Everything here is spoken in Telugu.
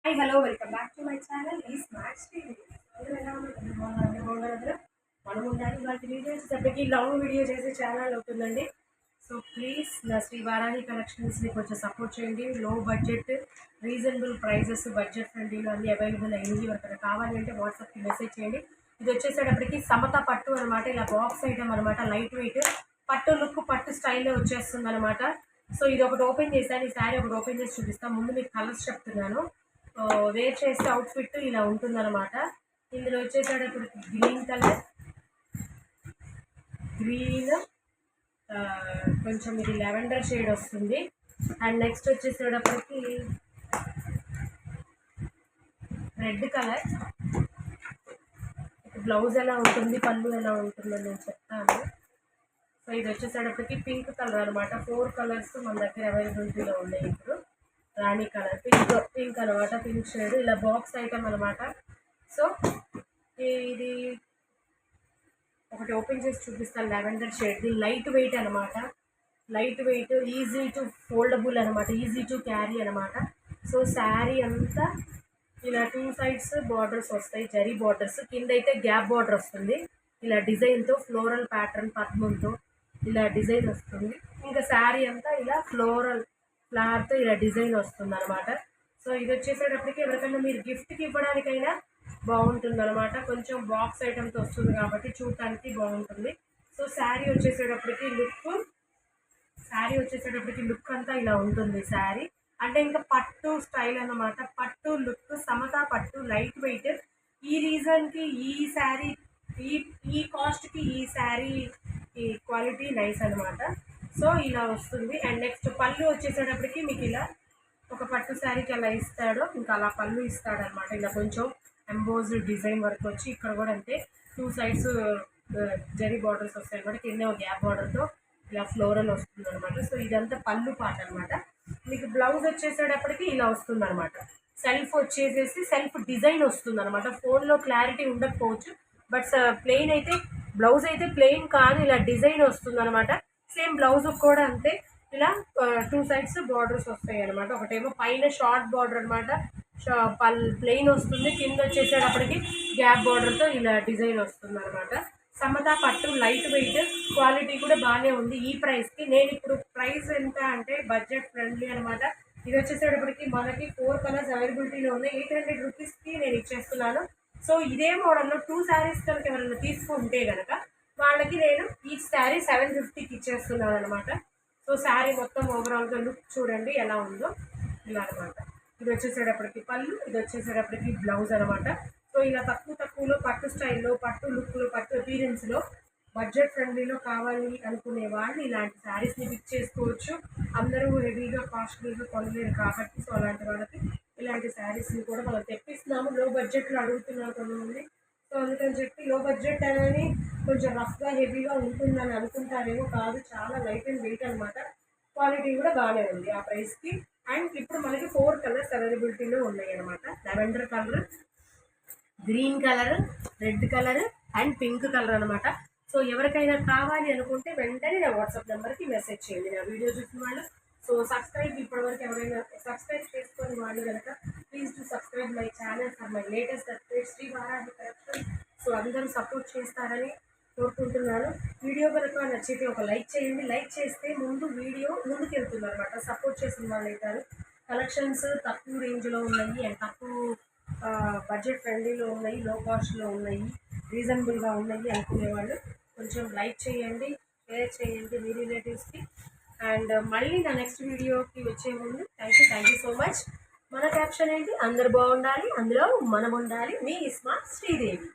Hi hello welcome back to my channel ఈ స్మార్ట్ స్క్రీన్. మనం ఉండాలి వాటి వీడియో వచ్చేటప్పటికి లాంగ్ వీడియో చేసే ఛానల్ అవుతుందండి. సో ప్లీజ్ నా శ్రీ వారాహి కలెక్షన్స్ని కొంచెం సపోర్ట్ చేయండి. లో బడ్జెట్, రీజనబుల్ ప్రైజెస్, బడ్జెట్ ఫ్రెండ్లీలో అన్ని అవైలబుల్ అయ్యింది. ఎవరికైనా కావాలి అంటే వాట్సాప్కి మెసేజ్ చేయండి. ఇది వచ్చేసేటప్పటికి సమత పట్టు అనమాట. ఇలా బాక్స్ ఐటమ్ అనమాట, లైట్ వెయిట్ పట్టు లుక్, పట్టు స్టైల్లో వచ్చేస్తుంది అనమాట. సో ఇది ఒకటి ఓపెన్ చేశాను. ఈ శారీ ఒకటి ఓపెన్ చేసి చూపిస్తాను. ముందు మీకు కలర్స్ చెప్తున్నాను. వేర్ చేస్తే అవుట్ఫిట్ ఇలా ఉంటుందన్నమాట. ఇందులో వచ్చేసేటప్పటికి గ్రీన్ కలర్, గ్రీన్ కొంచెం ఇది లెవెండర్ షేడ్ వస్తుంది. అండ్ నెక్స్ట్ వచ్చేసేటప్పటికి రెడ్ కలర్. బ్లౌజ్ ఎలా ఉంటుంది, పళ్ళు ఎలా ఉంటుందని నేను చెప్తాను. సో ఇది వచ్చేసేటప్పటికి పింక్ కలర్ అనమాట. 4 కలర్స్ మన దగ్గర అవైలబిలిటీలో ఉన్నాయి. ఇప్పుడు రాణి కలర్, పింక్ అనమాట, పింక్ షేడ్. ఇలా బాక్స్ ఐటమ్ అనమాట. సో ఇది ఒకటి ఓపెన్ చేసి చూపిస్తాను. లెవెండర్ షేడ్, ఇది లైట్ వెయిట్ అనమాట. Light weight, easy to foldable అనమాట, ఈజీ టు క్యారీ అనమాట. సో శారీ అంతా ఇలా 2 సైడ్స్ బార్డర్స్ వస్తాయి, జరీ బార్డర్స్. కింద అయితే గ్యాప్ బార్డర్ వస్తుంది. ఇలా డిజైన్తో ఫ్లోరల్ ప్యాటర్న్ పద్మంతో ఇలా డిజైన్ వస్తుంది. ఇంకా శారీ అంతా ఇలా ఫ్లోరల్ ఫ్లవర్తో ఇలా డిజైన్ వస్తుంది అనమాట. సో ఇది వచ్చేసేటప్పటికి ఎవరికైనా మీరు గిఫ్ట్కి ఇవ్వడానికైనా బాగుంటుంది అనమాట. కొంచెం బాక్స్ ఐటమ్తో వస్తుంది కాబట్టి చూడటానికి బాగుంటుంది. సో శారీ వచ్చేసేటప్పటికి లుక్ అంతా ఇలా ఉంటుంది. శారీ అంటే ఇంకా పట్టు స్టైల్ అన్నమాట. పట్టు లుక్, సమతా పట్టు, లైట్ వెయిట్. ఈ రీజన్కి ఈ శారీ, ఈ కాస్ట్కి ఈ శారీ క్వాలిటీ నైస్ అనమాట. సో ఇలా వస్తుంది. అండ్ నెక్స్ట్ పళ్ళు వచ్చేసేటప్పటికి మీకు ఇలా ఒక పట్టు శారీకి అలా ఇస్తాడు, ఇంకా అలా పళ్ళు ఇస్తాడు అనమాట. ఇలా కొంచెం ఎంబోజ్డ్ డిజైన్ వర్క్ వచ్చి ఇక్కడ కూడా అంతే 2 సైడ్స్ జరీ బార్డర్స్ వస్తాయి అనమాట. కింద ఒక గ్యాప్ బార్డర్తో ఇలా ఫ్లోరల్ వస్తుంది అనమాట. సో ఇదంతా పళ్ళు పాట అనమాట. మీకు బ్లౌజ్ వచ్చేసేటప్పటికి ఇలా వస్తుంది అనమాట. సెల్ఫ్ వచ్చేసేసి సెల్ఫ్ డిజైన్ వస్తుంది అనమాట. ఫోన్లో క్లారిటీ ఉండకపోవచ్చు, బట్ ప్లెయిన్ అయితే బ్లౌజ్ అయితే ప్లెయిన్ కాదు, ఇలా డిజైన్ వస్తుంది అనమాట. సేమ్ బ్లౌజ్ కూడా అంతే, ఇలా 2 సైడ్స్ బార్డర్స్ వస్తాయి అనమాట. ఒకటేమో పైన షార్ట్ బార్డర్ అనమాట, ప్లెయిన్ వస్తుంది. కింద వచ్చేసేటప్పటికి గ్యాప్ బార్డర్తో ఇలా డిజైన్ వస్తుంది అనమాట. సమతా పట్టు, లైట్ వెయిట్, క్వాలిటీ కూడా బాగానే ఉంది. ఈ ప్రైస్కి నేను ఇప్పుడు ప్రైస్ ఎంత అంటే బడ్జెట్ ఫ్రెండ్లీ అనమాట. ఇది వచ్చేసేటప్పటికి మనకి 4 కలర్స్ అవైలబిలిటీలో ఉన్నాయి. 800 రూపీస్కి నేను ఇచ్చేస్తున్నాను. సో ఇదే మోడల్లో 2 శారీస్ కనుక ఎవరైనా తీసుకుంటే కనుక వాళ్ళకి నేను ఈ శారీ 750కి ఇచ్చేస్తున్నాను అనమాట. సో శారీ మొత్తం ఓవరాల్గా లుక్ చూడండి ఎలా ఉందో, ఇలా అనమాట. ఇది వచ్చేసేటప్పటికి పళ్ళు, ఇది వచ్చేసేటప్పటికి బ్లౌజ్ అనమాట. సో ఇలా తక్కువలో పట్టు స్టైల్లో, పట్టు లుక్లో, పట్టు అపీరెన్స్లో, బడ్జెట్ ఫ్రెండ్లీలో కావాలి అనుకునే వాళ్ళు ఇలాంటి శారీస్ని పిక్ చేసుకోవచ్చు. అందరూ హెవీగా కాస్ట్లీగా కొనలేరు కాబట్టి సో అలాంటి వాళ్ళకి ఇలాంటి శారీస్ని కూడా మనం తెప్పిస్తున్నాము. లో బడ్జెట్లో అడుగుతున్నాం కొంతమంది. సో అందుకని చెప్పి లో బడ్జెట్ అనేది కొంచెం రఫ్గా హెవీగా ఉంటుందని అనుకుంటారేమో, కాదు, చాలా లైట్ అండ్ వెయిట్ అనమాట. క్వాలిటీ కూడా బాగానే ఉంది ఆ ప్రైస్కి. అండ్ ఇప్పుడు మనకి 4 కలర్స్ అవైలబిలిటీలో ఉన్నాయి అనమాట. Lavender colour, green colour, red colour and pink colour అనమాట. సో ఎవరికైనా కావాలి అనుకుంటే వెంటనే నా వాట్సాప్ నెంబర్కి మెసేజ్ చేయండి, నా వీడియో చూసిన వాళ్ళు. సో ఇప్పటివరకు ఎవరైనా సబ్స్క్రైబ్ చేసుకొని వాళ్ళు కనుక please to subscribe my channel for my latest updates, Shri Varahi collection. So అందరూ సపోర్ట్ చేస్తారని కోరుకుంటున్నాను. వీడియో కనుక నచ్చితే ఒక లైక్ చేయండి. లైక్ చేస్తే వీడియో ముందుకు వెళ్తుంది అనమాట. సపోర్ట్ చేసిన వాళ్ళు అవుతారు. కలెక్షన్స్ తక్కువ రేంజ్లో ఉన్నాయి అండ్ తక్కువ బడ్జెట్ ఫ్రెండ్లీలో ఉన్నాయి, లో కాస్ట్లో ఉన్నాయి, రీజనబుల్గా ఉన్నాయి అనుకునేవాళ్ళు కొంచెం లైక్ చేయండి, షేర్ చేయండి మీ రిలేటివ్స్కి. అండ్ మళ్ళీ నా నెక్స్ట్ వీడియోకి వచ్చే ముందు థ్యాంక్ యూ సో మచ్. మన క్యాప్షన్ ఏంటి, అందరు బాగుండాలి, అందులో మనం ఉండాలి. మీ స్మార్ట్ శ్రీదేవి.